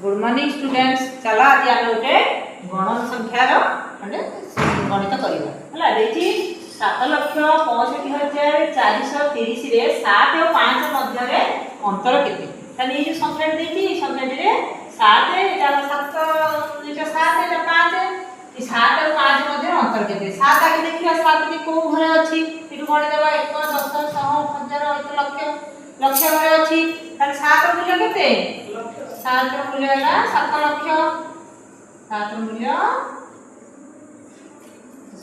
Good morning students. चला आज आम गोटे गणन संख्यार गणित करवा है देखिए 7,65,430 रे 7 और 5 मध्य अंतर केते ताने ये संख्या देखिए संख्याटी 7 एटा 7 एटा 7 एटा 5 ये 7 और 5 मध्य अंतर केते 7 आगे देखिए 7 की को घरे अछि एटु गणि देबा 1 10 100 1000 लक्ष लक्ष घरे अछि ताने 7 मूल्य केते 7 मूल्य है 7 लक्ष 7 मूल्य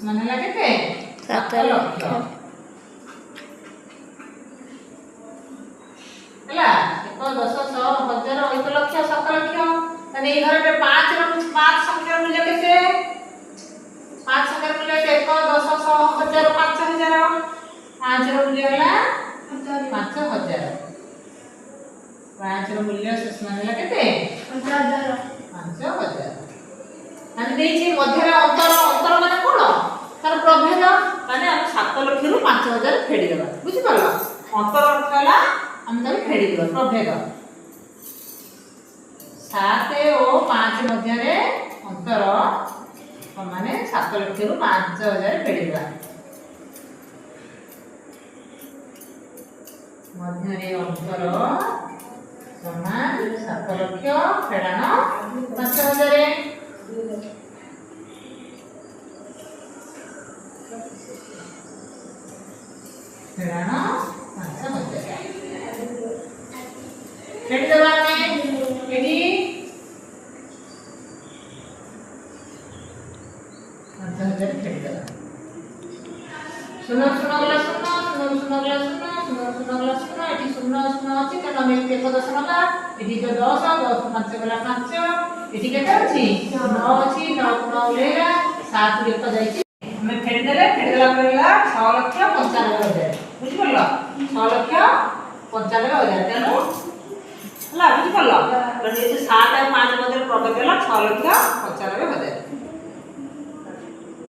माने ला केते 7 लक्ष हला 1 10 100 1000 1 लक्ष 7 लक्ष ताने ए घर पे 5 संख्या मूल्य केते 5 संख्या मूल्य 1 10 100 1000 5000 5 रो मूल्य है 5000 5 रो मूल्य माने ला केते 5000 माने देछि मध्य अंतर अंतर माने कोन तार प्रभेद माने हम 7 लक्ष रु 5000 फेडी देबा बुझि परला अंतर अर्थ हला हम तब फेडी देबा प्रभेद 7 और 5 मध्य रे अंतर माने 7 लक्ष रु 5000 फेडी देबा मध्य रे अंतर समान 7 लक्ष फेडान 5000 फेडान 5000 फेडी देबा ने एडी 5000 फेडी देबा शून्य शून्य गला शून्य शून्य शून्य गला शून्य शून्य शून्य गला शून्य एटी शून्य शून्य अछि त हम एक दश गला एटी 10 10 5 गला 5 एटी केते अछि 9 अछि 9 9 लेगा 7 एक जाईछि हमें फेडी देला परेला 6 लक्ष 95000 बुझि परला 6 लक्ष 95000 तेनु हला बुझि परला तो ये 7 और 5 मध्य प्रभेद देला 6 लक्ष 95000